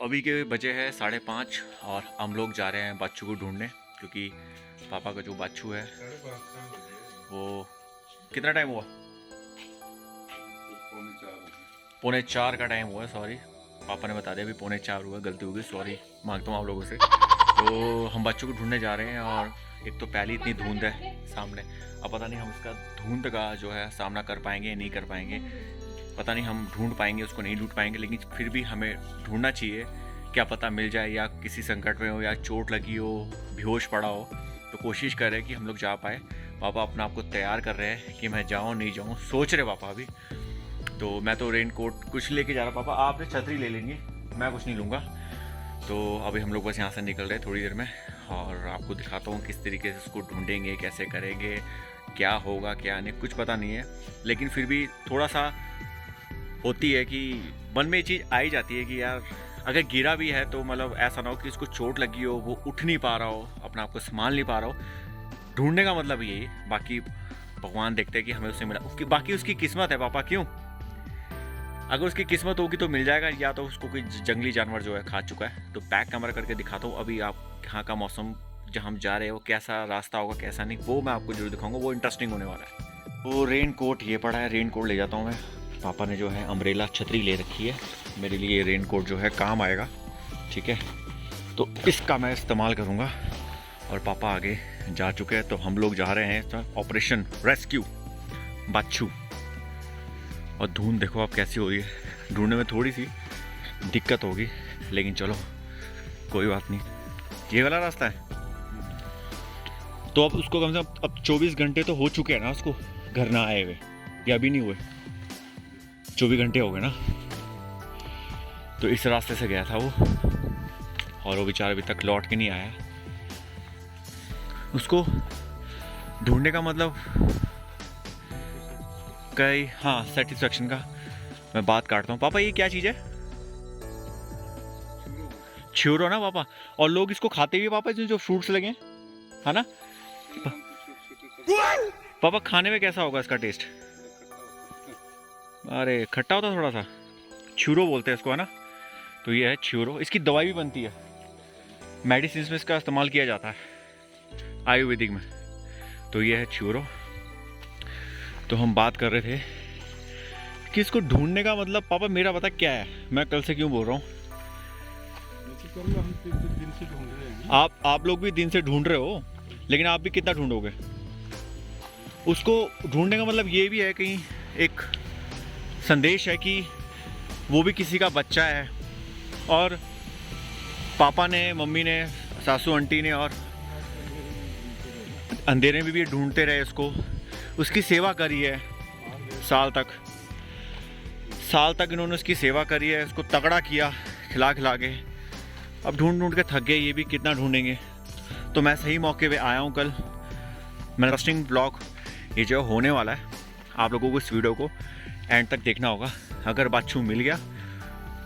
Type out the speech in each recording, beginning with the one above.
अभी के बजे है 5:30 और हम लोग जा रहे हैं बच्चू को ढूंढने, क्योंकि पापा का जो बच्चू है वो कितना टाइम हुआ? 3:45 का टाइम हुआ। सॉरी, पापा ने बता दिया अभी 3:45 हुआ, गलती हो गई, सॉरी मांगता हूँ आप लोगों से। तो हम बच्चों को ढूंढने जा रहे हैं और एक तो पहली इतनी धुंध है सामने, अब पता नहीं हम इसका धुंध का जो है सामना कर पाएंगे या नहीं कर पाएंगे, पता नहीं हम ढूंढ पाएंगे उसको नहीं ढूंढ पाएंगे, लेकिन फिर भी हमें ढूंढना चाहिए, क्या पता मिल जाए या किसी संकट में हो या चोट लगी हो, बेहोश पड़ा हो, तो कोशिश कर रहे हैं कि हम लोग जा पाए। पापा अपना आपको तैयार कर रहे हैं कि मैं जाऊँ नहीं जाऊँ, सोच रहे पापा अभी। तो मैं तो रेन कोट कुछ लेके जा रहा, पापा आपने छतरी ले लेंगे, मैं कुछ नहीं लूँगा। तो अभी हम लोग बस यहाँ से निकल रहे हैं थोड़ी देर में, और आपको दिखाता हूँ किस तरीके से उसको ढूंढेंगे, कैसे करेंगे, क्या होगा क्या नहीं, कुछ पता नहीं है, लेकिन फिर भी थोड़ा सा होती है कि मन में ये चीज़ आ ही जाती है कि यार अगर गिरा भी है तो मतलब ऐसा ना हो कि उसको चोट लगी हो, वो उठ नहीं पा रहा हो, अपना आपको संभाल नहीं पा रहा हो। ढूंढने का मतलब यही है, बाकी भगवान देखते हैं कि हमें उससे मिला, बाकी उसकी किस्मत है पापा। क्यों? अगर उसकी किस्मत होगी तो मिल जाएगा, या तो उसको कोई जंगली जानवर जो है खा चुका है। तो बैक कैमरा करके दिखाता हूँ अभी आप यहाँ का मौसम, जहाँ हम जा रहे हैं वो कैसा रास्ता होगा कैसा नहीं, वो मैं आपको जरूर दिखाऊंगा, वो इंटरेस्टिंग होने वाला है। तो रेन कोट ये पड़ा है, रेन कोट ले जाता हूँ मैं। पापा ने जो है अम्ब्रेला छतरी ले रखी है, मेरे लिए रेन कोट जो है काम आएगा, ठीक है, तो इसका मैं इस्तेमाल करूँगा। और पापा आगे जा चुके हैं, तो हम लोग जा रहे हैं ऑपरेशन रेस्क्यू बच्चू। और धुंध देखो आप कैसी हो रही है, ढूंढने में थोड़ी सी दिक्कत होगी, लेकिन चलो कोई बात नहीं, ये वाला रास्ता है। तो अब उसको कम से कम अब 24 घंटे तो हो चुके हैं ना उसको घर ना आए हुए, या अभी नहीं हुए, 24 घंटे हो गए ना। तो इस रास्ते से गया था वो, और वो बेचारा अभी तक लौट के नहीं आया। उसको ढूंढने का मतलब कई, हाँ, सेटिस्फेक्शन का मैं बात काटता हूँ। पापा ये क्या चीज़ है? छुरो ना पापा, और लोग इसको खाते भी पापा, जो फ्रूट्स लगे हैं, है ना पापा? खाने में कैसा होगा इसका टेस्ट? अरे खट्टा होता थोड़ा सा, छुरो बोलते हैं इसको, है ना। तो ये है छुरो, इसकी दवाई भी बनती है, मेडिसिन में इसका इस्तेमाल किया जाता है आयुर्वेदिक में। तो ये है छुरो। तो हम बात कर रहे थे कि इसको ढूंढने का मतलब पापा मेरा पता क्या है, मैं कल से क्यों बोल रहा हूँ, आप लोग भी दिन से ढूंढ रहे हो, लेकिन आप भी कितना ढूंढोगे उसको? ढूंढने का मतलब ये भी है कहीं एक संदेश है कि वो भी किसी का बच्चा है, और पापा ने, मम्मी ने, सासू आंटी ने और अंधेरे में भी ढूंढते रहे उसको, उसकी सेवा करी है साल तक इन्होंने उसकी सेवा करी है, उसको तगड़ा किया खिला खिला के। अब ढूंढ ढूंढ के थक गए, ये भी कितना ढूंढेंगे। तो मैं सही मौके पे आया हूँ कल, मेरा इंटरेस्टिंग ब्लॉग ये जो होने वाला है, आप लोगों को इस वीडियो को एंड तक देखना होगा। अगर बच्चू मिल गया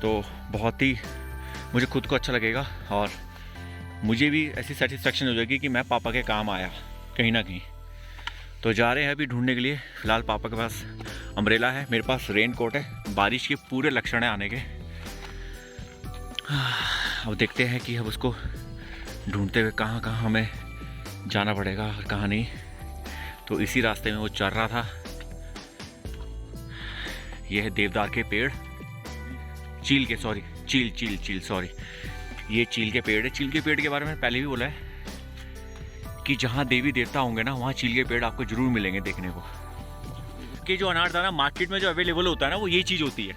तो बहुत ही मुझे खुद को अच्छा लगेगा, और मुझे भी ऐसी सेटिस्फेक्शन हो जाएगी कि मैं पापा के काम आया कहीं ना कहीं। तो जा रहे हैं अभी ढूंढने के लिए। फ़िलहाल पापा के पास अम्ब्रेला है, मेरे पास रेन कोट है, बारिश के पूरे लक्षण हैं आने के। अब देखते हैं कि अब उसको ढूंढते हुए कहाँ कहाँ हमें जाना पड़ेगा और कहाँ नहीं। तो इसी रास्ते में वो चल रहा था। ये है देवदार के पेड़, चील के, सॉरी चील सॉरी, ये चील के पेड़ है। चील के पेड़ के बारे में पहले भी बोला है कि जहाँ देवी देवता होंगे ना, वहाँ चील के पेड़ आपको जरूर मिलेंगे देखने को। कि जो अनारदाना मार्केट में जो अवेलेबल होता है ना, वो ये चीज़ होती है।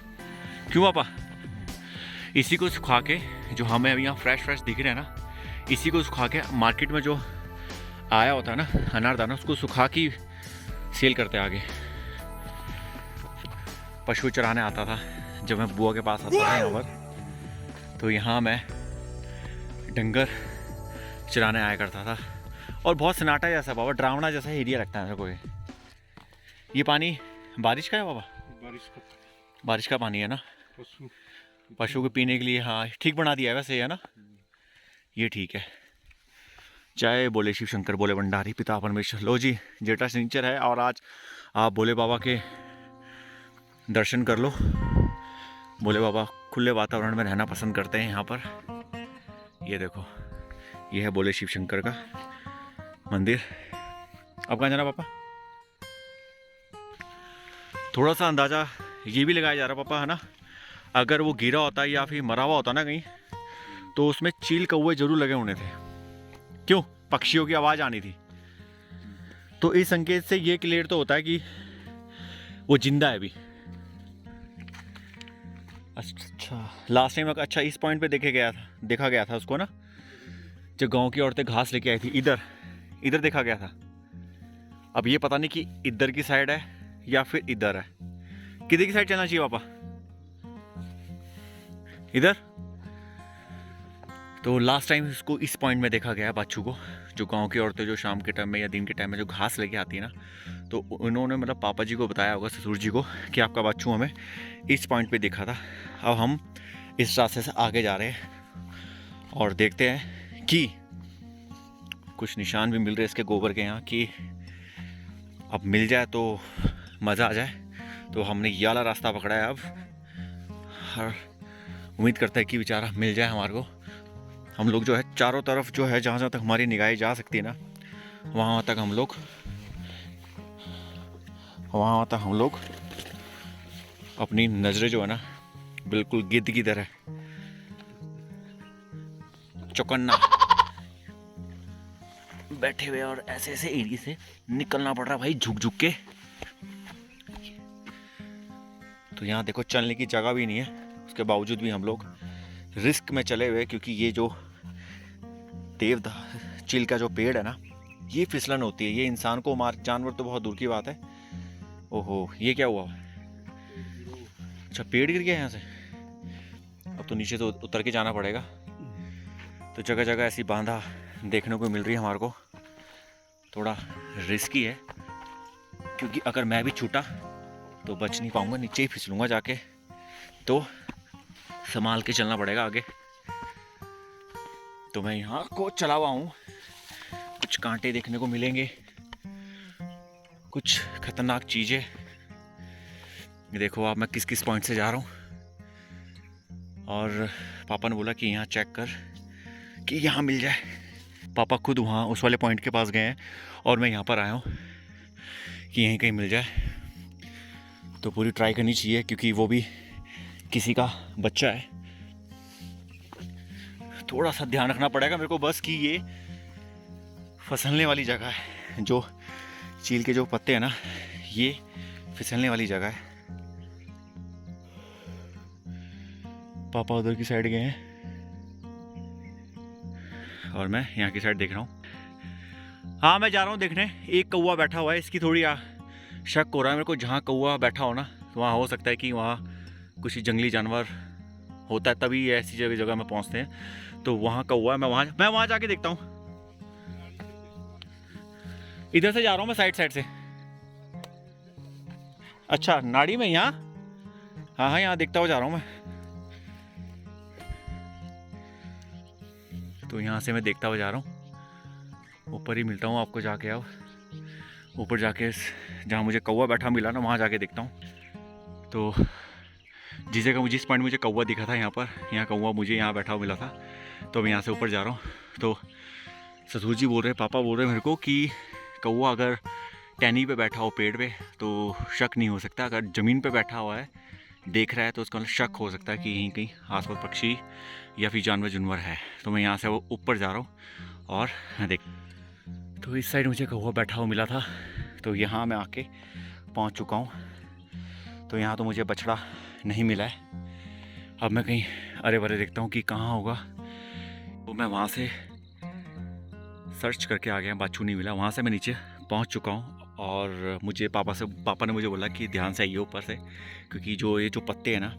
क्यों पापा? इसी को सुखा के, जो हमें अभी यहाँ फ्रेश दिख रहे हैं ना, इसी को सुखा के मार्केट में जो आया होता है ना अनारदाना, उसको सुखा के सेल करते आगे। पशु चराने आता था जब मैं बुआ के पास आता था यहाँ पर, तो यहाँ मैं डंगर चराने आया करता था। और बहुत सन्नाटा जैसा बाबा, डरावना जैसा एरिया लगता है मेरे को। ये पानी बारिश का है बाबा? बारिश का पानी है ना, पशु को पीने के लिए। हाँ ठीक बना दिया है वैसे, है ना, ये ठीक है। जय बोले शिव शंकर बोले भंडारी पिता परमेश्वर। लो जी, जेठा शनिचर है और आज आप भोले बाबा के दर्शन कर लो। भोले बाबा खुले वातावरण में रहना पसंद करते हैं यहाँ पर। ये देखो, ये है बोले शिव शंकर का मंदिर। अब कहाँ जाना पापा? थोड़ा सा अंदाज़ा ये भी लगाया जा रहा पापा, है ना, अगर वो गिरा होता या फिर मरा हुआ होता ना कहीं, तो उसमें चील कौवे जरूर लगे होने थे। क्यों? पक्षियों की आवाज़ आनी थी। तो इस संकेत से ये क्लियर तो होता है कि वो जिंदा है अभी। अच्छा, लास्ट टाइम अच्छा इस पॉइंट पे देखा गया था उसको ना, जब गांव की औरतें घास लेके आई थी। इधर देखा गया था। अब ये पता नहीं कि इधर की साइड है या फिर इधर है। किधर की साइड चलना चाहिए पापा? इधर। तो लास्ट टाइम इसको इस पॉइंट में देखा गया बाछू को, जो गांव की औरतें जो शाम के टाइम में या दिन के टाइम में जो घास लेके आती है ना, तो उन्होंने मतलब पापा जी को बताया होगा, ससुर जी को, कि आपका बाछू हमें इस पॉइंट पे दिखा था। अब हम इस रास्ते से आगे जा रहे हैं और देखते हैं कि कुछ निशान भी मिल रहे हैं इसके गोबर के यहाँ, कि अब मिल जाए तो मज़ा आ जाए। तो हमने ये वाला रास्ता पकड़ा है अब, और उम्मीद करते हैं कि बेचारा मिल जाए हमारे को। हम लोग जो है चारों तरफ जो है, जहाँ तक हमारी निगाहें जा सकती है ना, वहाँ तक हम लोग अपनी नज़रें जो है ना, बिल्कुल गिद्ध की तरह चौकन्ना बैठे हुए, और ऐसे ऐसे एरिया से निकलना पड़ रहा भाई, झुक झुक के। तो यहाँ देखो चलने की जगह भी नहीं है, उसके बावजूद भी हम लोग रिस्क में चले हुए, क्योंकि ये जो चील का जो पेड़ है ना, ये फिसलन होती है, ये इंसान को मार, जानवर तो बहुत दूर की बात है। ओहो, ये क्या हुआ? अच्छा, पेड़ गिर गया यहाँ से। अब तो नीचे तो उतर के जाना पड़ेगा। तो जगह जगह ऐसी बांधा देखने को मिल रही है हमारे को। थोड़ा रिस्की है, क्योंकि अगर मैं भी छूटा तो बच नहीं पाऊंगा, नीचे ही फिसलूंगा जाके। तो संभाल के चलना पड़ेगा आगे। तो मैं यहाँ को चला हुआ हूँ, कुछ कांटे देखने को मिलेंगे, कुछ खतरनाक चीज़ें। देखो आप, मैं किस किस पॉइंट से जा रहा हूँ। और पापा ने बोला कि यहाँ चेक कर कि यहाँ मिल जाए। पापा खुद वहाँ उस वाले पॉइंट के पास गए हैं, और मैं यहाँ पर आया हूँ कि यहीं कहीं मिल जाए। तो पूरी ट्राई करनी चाहिए, क्योंकि वो भी किसी का बच्चा है। थोड़ा सा ध्यान रखना पड़ेगा मेरे को बस, कि ये फिसलने वाली जगह है, जो चील के जो पत्ते हैं ना, ये फिसलने वाली जगह है। पापा उधर की साइड गए हैं और मैं यहाँ की साइड देख रहा हूँ। हाँ, मैं जा रहा हूँ देखने। एक कौवा बैठा हुआ है, इसकी थोड़ी शक हो रहा है मेरे को। जहाँ कौवा बैठा हो ना, तो वहाँ हो सकता है कि वहाँ कुछ जंगली जानवर होता है, तभी ऐसी जगह में पहुँचते हैं। तो वहाँ कौवा है, मैं वहाँ जाके देखता हूँ। इधर से जा रहा हूँ मैं, साइड से। अच्छा, नाड़ी में यहाँ? हाँ, यहाँ देखता हुआ जा रहा हूँ मैं। तो यहाँ से मैं देखता हुआ जा रहा हूँ, ऊपर ही मिलता हूँ आपको जाके। अब ऊपर जाके जहाँ मुझे कौवा बैठा मिला ना, वहाँ जाके देखता हूँ। तो जिस पॉइंट मुझे कौवा दिखा था, यहाँ कौवा मुझे यहाँ बैठा हुआ मिला था। तो मैं यहाँ से ऊपर जा रहा हूँ। तो ससुर जी बोल रहे, पापा बोल रहे मेरे को कि कौवा अगर टहनी पे बैठा हो पेड़ पे तो शक नहीं हो सकता। अगर ज़मीन पे बैठा हुआ है, देख रहा है, तो उसका शक हो सकता है कि यहीं कहीं आसपास पक्षी या फिर जानवर है। तो मैं यहाँ से वो ऊपर जा रहा हूँ और देख। तो इस साइड मुझे कौवा बैठा हुआ मिला था, तो यहाँ मैं आके पहुँच चुका हूँ। तो यहाँ तो मुझे बछड़ा नहीं मिला है। अब मैं कहीं अरे बरे देखता हूँ कि कहाँ होगा। तो मैं वहाँ से सर्च करके आ गया, बाछू नहीं मिला। वहाँ से मैं नीचे पहुँच चुका हूँ, और मुझे पापा ने मुझे बोला कि ध्यान से आइए ऊपर से, क्योंकि ये जो पत्ते हैं ना,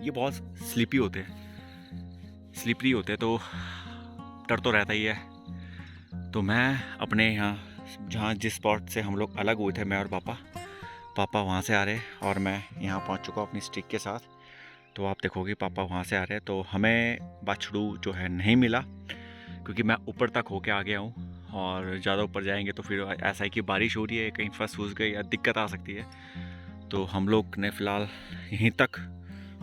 ये बहुत स्लिपरी होते हैं, तो डर तो रहता ही है। तो मैं अपने यहाँ जिस स्पॉट से हम लोग अलग हुए थे, मैं और पापा वहाँ से आ रहे, और मैं यहाँ पहुँच चुका हूँ अपनी स्टिक के साथ। तो आप देखोगे पापा वहाँ से आ रहे हैं। तो हमें बाछड़ू जो है नहीं मिला, क्योंकि मैं ऊपर तक होके आ गया हूँ, और ज़्यादा ऊपर जाएंगे तो फिर ऐसा है कि बारिश हो रही है, कहीं फंस गई या दिक्कत आ सकती है। तो हम लोग ने फ़िलहाल यहीं तक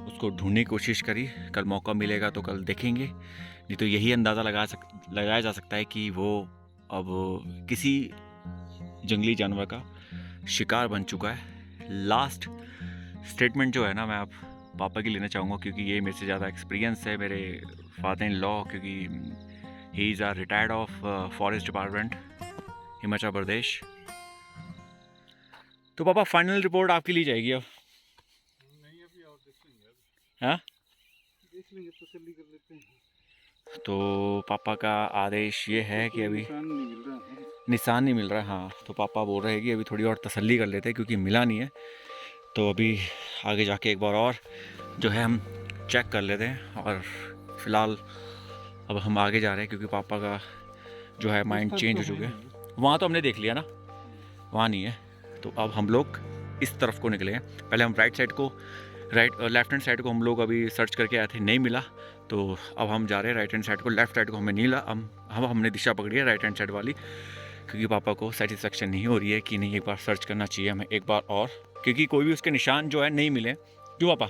उसको ढूंढने की कोशिश करी। कल मौका मिलेगा तो कल देखेंगे, नहीं तो यही अंदाज़ा लगाया जा सकता है कि वो अब किसी जंगली जानवर का शिकार बन चुका है। लास्ट स्टेटमेंट जो है ना, मैं आप पापा की लेना चाहूँगा, क्योंकि ये मेरे से ज़्यादा एक्सपीरियंस है, मेरे फादर इन लॉ, क्योंकि he is are retired of forest department Himachal Pradesh. तो पापा फाइनल रिपोर्ट आपकी ली जाएगी अब? नहीं, अभी और देखेंगे। हाँ, देख लेंगे, तसल्ली कर लेते हैं। तो पापा का आदेश ये है कि अभी निशान नहीं मिल रहा। निशान नहीं मिल रहा। हाँ, तो पापा बोल रहे हैं कि अभी थोड़ी और तसल्ली कर लेते हैं, क्योंकि मिला नहीं है। तो अभी आगे जाके एक बार और जो है हम चेक कर लेते हैं। और फिलहाल अब हम आगे जा रहे हैं, क्योंकि पापा का जो है माइंड चेंज हो चुका है। वहाँ तो हमने देख लिया ना, वहाँ नहीं है। तो अब हम लोग इस तरफ को निकले हैं। पहले हम लेफ्ट हैंड साइड को हम लोग अभी सर्च करके आए थे, नहीं मिला। तो अब हम जा रहे हैं राइट हैंड साइड को। लेफ्ट साइड को हमें नहीं मिला। हमने दिशा पकड़ी है राइट हैंड साइड वाली, क्योंकि पापा को सेटिस्फेक्शन नहीं हो रही है कि नहीं, एक बार सर्च करना चाहिए हमें एक बार और, क्योंकि कोई भी उसके निशान जो है नहीं मिले। क्यों पापा?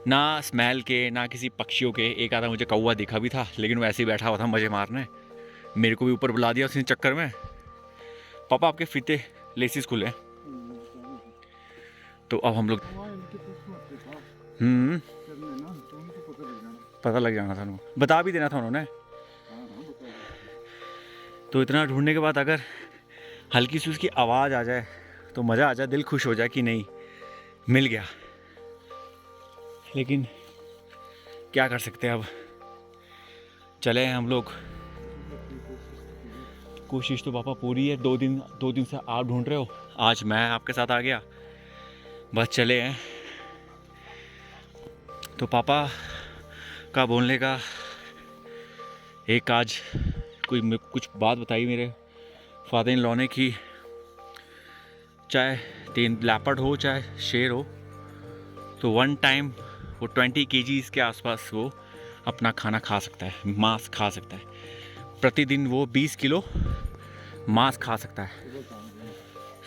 ना स्मेल के, ना किसी पक्षियों के। एक आधा मुझे कौवा दिखा भी था, लेकिन वो ऐसे ही बैठा हुआ था मज़े मारने। मेरे को भी ऊपर बुला दिया उसी चक्कर में। पापा आपके फीते लेसिस खुले, तो अब हम लोग पता लग जाना था उनको, बता भी देना था उन्होंने। तो इतना ढूंढने के बाद अगर हल्की सी उसकी आवाज़ आ जाए तो मज़ा आ जाए, दिल खुश हो जाए कि नहीं मिल गया। लेकिन क्या कर सकते हैं, अब चले हैं हम लोग। कोशिश तो पापा पूरी है। दो दिन से आप ढूंढ रहे हो, आज मैं आपके साथ आ गया, बस चले हैं। तो पापा का बोलने का एक आज कुछ बात बताई मेरे फादर इन लॉ ने कि चाहे 3 लेपर्ड हो चाहे शेर हो, तो वन टाइम वो 20 kgs के आसपास वो अपना खाना खा सकता है, मांस खा सकता है। प्रतिदिन वो 20 किलो मांस खा सकता है,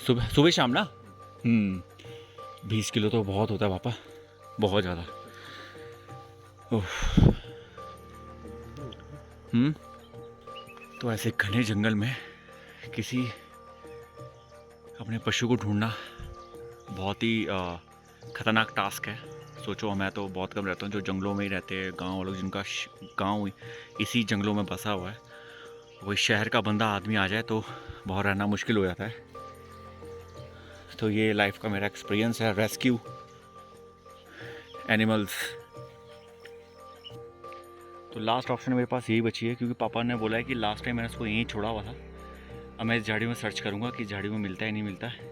सुबह शाम ना। 20 किलो तो बहुत होता है पापा, बहुत ज़्यादा। तो ऐसे घने जंगल में किसी अपने पशु को ढूंढना बहुत ही ख़तरनाक टास्क है। सोचो, मैं तो बहुत कम रहता हूँ जो जंगलों में ही रहते हैं, गांव वालों जिनका गांव इसी जंगलों में बसा हुआ है। कोई शहर का बंदा आदमी आ जाए तो बहुत रहना मुश्किल हो जाता है। तो ये लाइफ का मेरा एक्सपीरियंस है, रेस्क्यू एनिमल्स। तो लास्ट ऑप्शन मेरे पास यही बची है, क्योंकि पापा ने बोला है कि लास्ट टाइम मैंने उसको यहीं छोड़ा हुआ था। अब मैं इस झाड़ी में सर्च करूँगा कि झाड़ी में मिलता है नहीं मिलता है।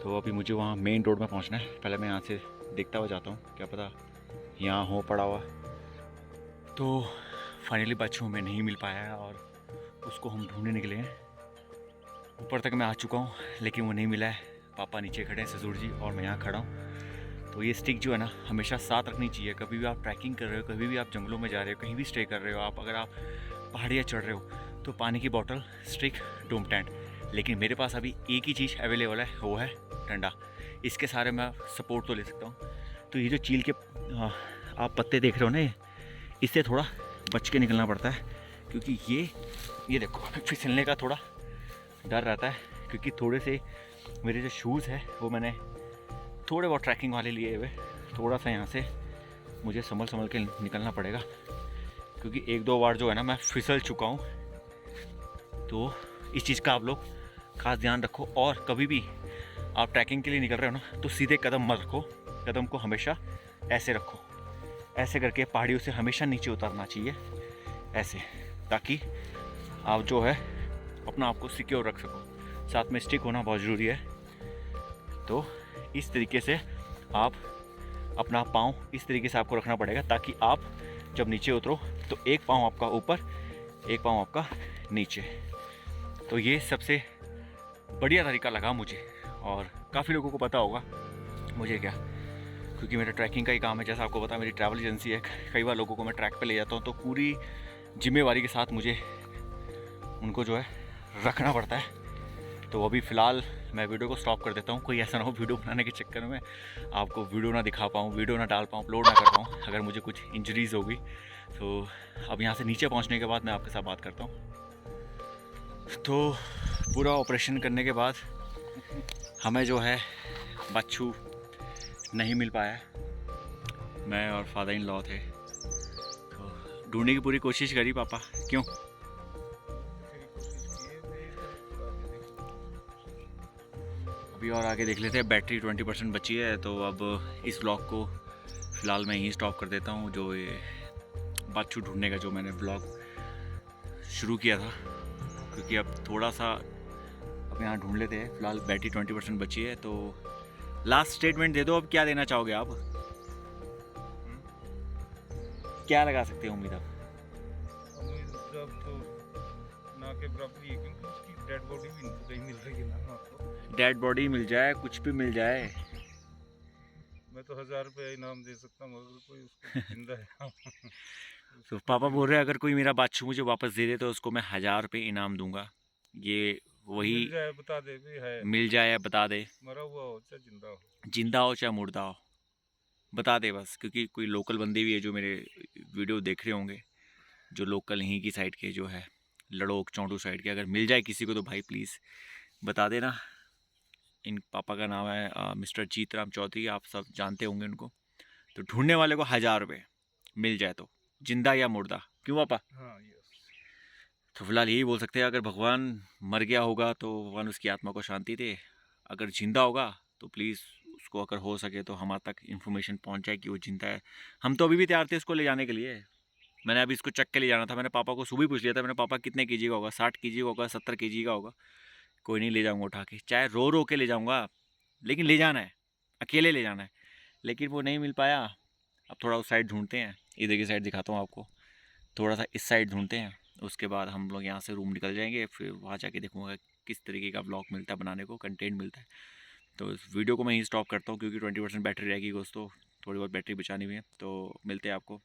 तो अभी मुझे वहाँ मेन रोड में पहुँचना है। पहले मैं यहाँ से देखता हुआ जाता हूँ, क्या पता यहाँ हो पड़ा हुआ। तो फाइनली बच्चों में नहीं मिल पाया है और उसको हम ढूंढने निकले हैं। ऊपर तक मैं आ चुका हूँ, लेकिन वो नहीं मिला है। पापा नीचे खड़े हैं ससुर जी, और मैं यहाँ खड़ा हूँ। तो ये स्टिक जो है ना, हमेशा साथ रखनी चाहिए। कभी भी आप ट्रैकिंग कर रहे हो, कभी भी आप जंगलों में जा रहे हो, कहीं भी स्टे कर रहे हो, अगर आप पहाड़ियाँ चढ़ रहे हो, तो पानी की बोतल, स्टिक, डोम टेंट। लेकिन मेरे पास अभी एक ही चीज़ अवेलेबल है, वो है डंडा। इसके सारे मैं सपोर्ट तो ले सकता हूँ। तो ये जो चील के आप पत्ते देख रहे हो ना, इससे थोड़ा बच के निकलना पड़ता है, क्योंकि ये देखो फिसलने का थोड़ा डर रहता है। क्योंकि थोड़े से मेरे जो शूज़ है वो मैंने थोड़े बहुत ट्रैकिंग वाले लिए हुए, थोड़ा सा यहाँ से मुझे संभल के निकलना पड़ेगा, क्योंकि 1-2 बार जो है ना मैं फिसल चुका हूँ। तो इस चीज़ का आप लोग खास ध्यान रखो। और कभी भी आप ट्रैकिंग के लिए निकल रहे हो ना, तो सीधे कदम मत रखो, कदम को हमेशा ऐसे रखो। ऐसे करके पहाड़ियों से हमेशा नीचे उतरना चाहिए, ऐसे, ताकि आप जो है अपना आप को सिक्योर रख सको। साथ में स्टिक होना बहुत ज़रूरी है। तो इस तरीके से आप अपना पाँव इस तरीके से आपको रखना पड़ेगा, ताकि आप जब नीचे उतरो तो एक पाँव आपका ऊपर, एक पाँव आपका नीचे। तो ये सबसे बढ़िया तरीका लगा मुझे, और काफ़ी लोगों को पता होगा, मुझे क्या, क्योंकि मेरा ट्रैकिंग का ही काम है। जैसा आपको पता, मेरी ट्रैवल एजेंसी है। कई बार लोगों को मैं ट्रैक पे ले जाता हूँ, तो पूरी जिम्मेवारी के साथ मुझे उनको जो है रखना पड़ता है। तो अभी फ़िलहाल मैं वीडियो को स्टॉप कर देता हूँ। कोई ऐसा ना हो वीडियो बनाने के चक्कर में आपको वीडियो ना दिखा पाऊँ, वीडियो ना डाल पाऊँ, अपलोड ना कर पाऊँ, अगर मुझे कुछ इंजरीज़ होगी। तो अब यहाँ से नीचे पहुँचने के बाद मैं आपके साथ बात करता हूँ। तो पूरा ऑपरेशन करने के बाद हमें जो है बच्चू नहीं मिल पाया। मैं और फादर इन लॉ थे, तो ढूंढने की पूरी कोशिश करी पापा। क्यों? अभी और आगे देख लेते हैं। बैटरी 20% बची है, तो अब इस ब्लॉग को फ़िलहाल मैं यहीं स्टॉप कर देता हूँ। जो ये बच्चू ढूंढने का जो मैंने ब्लॉग शुरू किया था, क्योंकि अब थोड़ा सा अब यहाँ ढूंढ लेते हैं। फ़िलहाल बैटरी 20% बची है, तो लास्ट स्टेटमेंट दे दो। अब क्या देना चाहोगे आप? क्या लगा सकते हैं उम्मीद आप? जब तो ना के बराबर ही है, क्योंकि उसकी डेड बॉडी भी नहीं कहीं मिल रही है ना आपको। डेड बॉडी मिल जाए, कुछ भी मिल जाए। मैं तो 1000 रुपये इनाम दे सकता हूँ अगर कोई उसको जिंदा है। तो पापा बोल रहे हैं अगर कोई मेरा बाछू मुझे वापस दे दे तो उसको मैं 1000 रुपये इनाम दूंगा। ये वही मिल जाए बता दे भी है, मिल जाए या बता दे, मरा हुआ हो चाहे जिंदा हो। जिंदा हो चाहे मुर्दा हो, बता दे बस। क्योंकि कोई लोकल बंदे भी है जो मेरे वीडियो देख रहे होंगे, जो लोकल यहीं की साइड के, जो है लड़ोक चौंटू साइड के, अगर मिल जाए किसी को तो भाई प्लीज़ बता देना। इन पापा का नाम है मिस्टर जीतराम चौधरी, आप सब जानते होंगे उनको। तो ढूंढने वाले को 1000 रुपये मिल जाए, तो जिंदा या मुर्दा। क्यों पापा? हाँ यस। तो फिलहाल यही बोल सकते हैं, अगर भगवान मर गया होगा तो भगवान उसकी आत्मा को शांति दे। अगर जिंदा होगा तो प्लीज़ उसको अगर हो सके तो हमारे तक इन्फॉर्मेशन पहुंच जाए कि वो जिंदा है। हम तो अभी भी तैयार थे इसको ले जाने के लिए। मैंने अभी इसको चक के ले जाना था। मैंने पापा को सुबह पूछ लिया था, मैंने पापा कितने केजी का होगा, 60 केजी का होगा, 70 केजी का होगा? कोई नहीं, ले जाऊँगा उठा के, चाहे रो रो के ले जाऊँगा, लेकिन ले जाना है, अकेले ले जाना है। लेकिन वो नहीं मिल पाया। अब थोड़ा उस साइड ढूंढते हैं, इधर की साइड दिखाता हूँ आपको। थोड़ा सा इस साइड ढूंढते हैं, उसके बाद हम लोग यहाँ से रूम निकल जाएंगे। फिर वहाँ जाके देखूँगा किस तरीके का ब्लॉग मिलता है बनाने को, कंटेंट मिलता है। तो इस वीडियो को मैं यहीं स्टॉप करता हूँ, क्योंकि 20% बैटरी रहेगी दोस्तों, थोड़ी बहुत बैटरी बचानी हुई है। तो मिलते हैं आपको